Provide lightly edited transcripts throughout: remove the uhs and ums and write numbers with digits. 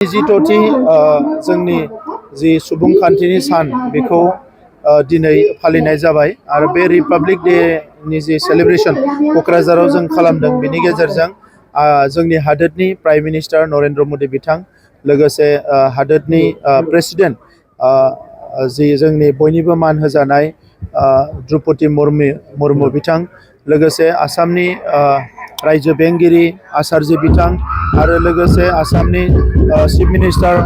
जिथ'थि जोंनि जि सुबुंखान्थिनि सान बेखौ दिनै फालिनाय जाबाय आरो बे रिपाब्लिक डे नि जि सेलिब्रेशन क'क्राझाराव जों खालामदों बेनि गेजेरजों जोंनि हादोरनि प्राइम मिनिस्टार नरेन्द्र मदि बिथां लोगोसे हादोरनि प्रेसिडेन्ट जि जोंनि बयनिबो मान होजानाय द्रौपदी मुर्मु बिथां लोगोसे आसामनि रायजो बेंगिरि आसारजि बिथां आरो लोगोसे आसामनि chief minister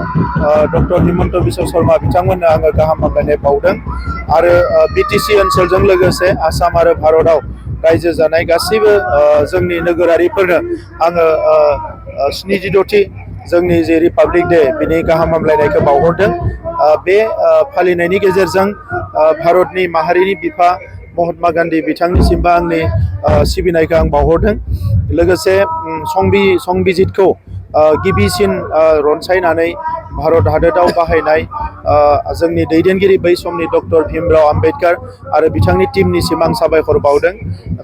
doctor Himanta Biswa Sharma बिथांमोननो आङो गाहाम हामलायनाय बावदों आरो बिटिसि ओनसोलजों लोगोसे आसाम आरो भारतआव रायजो जानाय गासैबो जोंनि नोगोरारिफोरनो आङो 76थि जोंनि जे रिपाब्लिक डे बिनि गाहाम हामलायनायखौ बावहरदों। बे फालिनायनि गेजेरजों भारतनि माहारिनि बिफा महात्मा गान्धी बिथांनिसिमबो आंनि सिबिनायखौ आं बावहरदों। लोगोसे संबिजितखौ गिबिसिन रनसायनानै भारत हादोराव बाहायनाय जोंनि दैदेनगिरि बै समनि डक्टर भीमराव आम्बेडकार आरो बिथांनि टीमनिसिम आं साबायखर बावदों।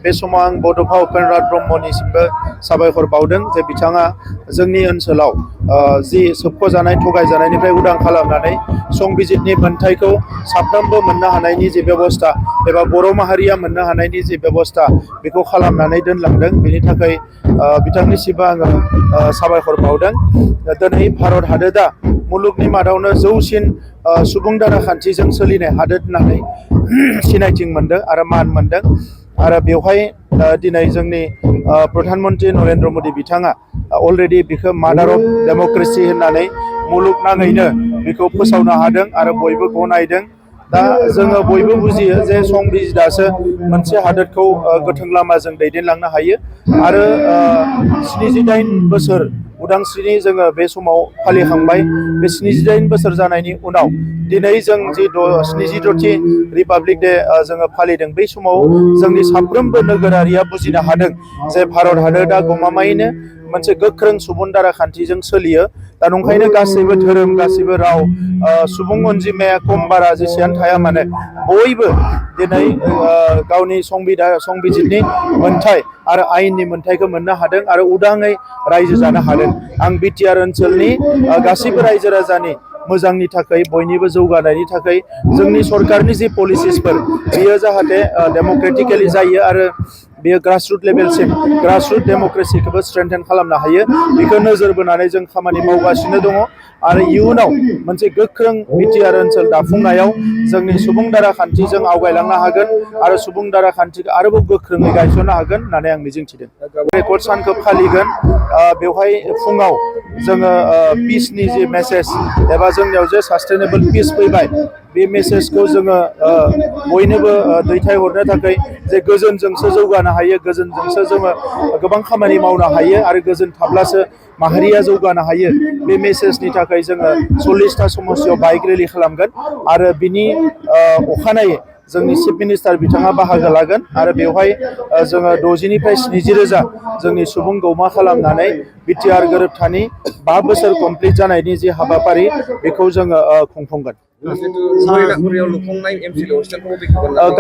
बे समाव आं बड'फा उपेन्द्रनाथ ब्रह्मनिसिमबो साबायखर बावदों जे बिथाङा जोंनि ओनसोलाव जि सोबख'जानाय थगायजानायनिफ्राय उदां खालामनानै संबिजितनि मोन्थायखौ साफ्रोमबो मोननो हानायनि जे बेबस्था एबा बर' माहारिया मोननो हानायनि जे बेबस्था बेखौ खालामनानै दोनलांदों। बेनि थाखाय बिथांनिसिमबो आङो साबायखर बावदों। दिनै भारत हादोरा मुलुगनि मादावनो जौसिन सुबुं दाराखान्थिजों सोलिनाय हादोर होननानै सिनायथि मोनदों आरो मान मोनदों आरो बेवहाय दिनै जोंनि प्रधान मन्त्रि नरेन्द्र मदि बिथाङा अलरेडि बिखौ मादार अफ डेम'क्रेसि होननानै मुलुगनाङैनो बेखौ फोसावनो हादों आरो बयबो गनायदों। दा जोङो बयबो बुजियो जे संबिजितासो मोनसे हादोरखौ गोथों लामाजों दैदेनलांनो हायो आरो 78 बोसोर उदांस्रिनि जोङो बे समाव फालिखांबाय। बे 78 बोसोर जानायनि उनाव दिनै जों जि 76थि रिपाब्लिक डे जोङो फालिदों बै समाव जोंनि साफ्रोमबो नोगोरारिया बुजिनो हादों जे भारत हादोरा गमामायैनो मोनसे गोख्रों सुबुं दाराखान्थिजों सोलियो। दा नंखायनो गासैबो धोरोम गासैबो राव सुबुं अनजिमाया खम बारा जेसेबां थाया मानो बयबो दिनै गावनि संबिजितनि मोन्थाय आरो आयेननि मोन्थायखौ मोननो हादों आरो उदाङै रायजो जानो हादों। आं बिटिआर ओनसोलनि गासैबो रायजो राजानि मोजांनि थाखाय बयनिबो जौगानायनि थाखाय जोंनि सरकारनि जि पलिसिसफोर बेयो जाहाथे डेम'क्रेटिकेलि जायो आरो बेयो ग्रासरुट लेभेलसिम ग्रासरुट डेम'क्रेसिखौबो स्ट्रेंथेन खालामनो हायो बेखौ नोजोर बोनानै जों खामानि मावगासिनो दङ आरो इयुनाव मोनसे गोख्रों बिटिआर ओनसोल दाफुंनायाव जोंनि सुबुं दाराखान्थिजों आवगायलांनो हागोन आरो सुबुं दाराखान्थिखौ आरोबाव गोख्रोङै गायसननो हागोन होननानै आं मिजिंथिदों। रेकर्ड सानखौ फालिगोन बेवहाय फुङाव जोङो पिसनि जि मेसेज एबा जोंनियाव जे सास्टेनेबल पिस फैबाय बे मेसेजखौ जोङो बयनोबो दैथायहरनो थाखाय जे गोजोनजोंसो जौगानो हायो गोजोनजोंसो जोङो गोबां खामानि मावनो हायो आरो गोजोन थाब्लासो माहारिया जौगानो हायो बे मेसेजनि थाखाय जोङो 40टा समस्तियाव बाइक रेलि खालामगोन आरो बिनि अखानायै जोंनि चिफ मिनिस्टार बिथाङा बाहागो लागोन आरो बेवहाय जोङो 60निफ्राय 70 रोजा जोंनि सुबुं गौमा खालामनानै बिटिआर गोरोबथानि 5 बोसोर कमप्लिट जानायनि जि हाबाफारि बेखौ जोङो खुंफुंगोन।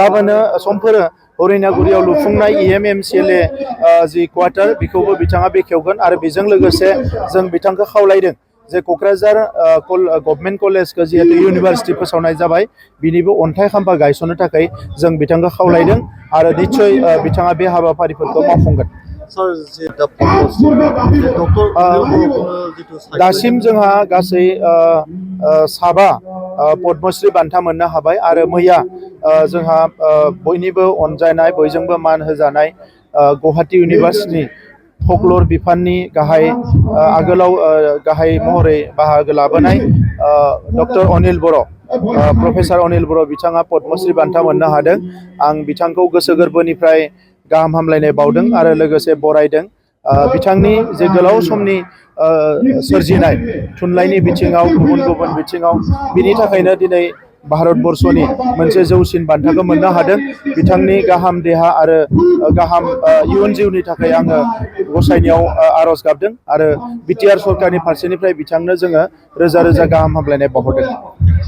गाबोनो समफोरो हरिनागुरियाव लुफुंनाय EMMCLA जि क्वार्टार बेखौबो बिथाङा बेखेवगोन आरो बेजों लोगोसे जों बिथांखौ खावलायदों जे क'क्राझार गभर्नमेन्ट कलेजखौ जिहेतु इउनिभार्सिटि फोसावनाय जाबाय बिनिबो अन्थाइ खाम्फा गायसननो थाखाय जों बिथांखौ खावलायदों आरो निस्सय बिथाङा बे हाबाफारिफोरखौ मावफुंगोन। दासिम जोंहा गासै 7 पद्मश्री बान्था मोननो हाबाय आरो मैया जोंहा बयनिबो अनजायनाय बयजोंबो मान होजानाय गुवाहाटी इउनिभार्सिटि फकलर बिफाननि गाहाय आगोलाव गाहाय महरै बाहागो लाबोनाय डक्टर अनिल बर' प्रफेसर अनिल बर' बिथाङा पद्मश्री बान्था मोननो हादों। आं बिथांखौ गोसो गोरबोनिफ्राय गाहाम हामलायनाय बावदों आरो लोगोसे बरायदों। बिथांनि जे गोलाव समनि सोरजिनाय थुनलाइनि बिथिङाव गुबुन गुबुन बिथिङाव बिनि थाखायनो दिनै भारतबर्षनि मोनसे जौसिन बान्थाखौ मोननो हादों। बिथांनि गाहाम देहा आरो गाहाम इयुन जिउनि थाखाय आङो गसाइनियाव आर'ज गाबदों आरो बिटिआर सरकारनि फारसेनिफ्राय बिथांनो जोङो रोजा रोजा गाहाम हामलायनाय बावहरदों।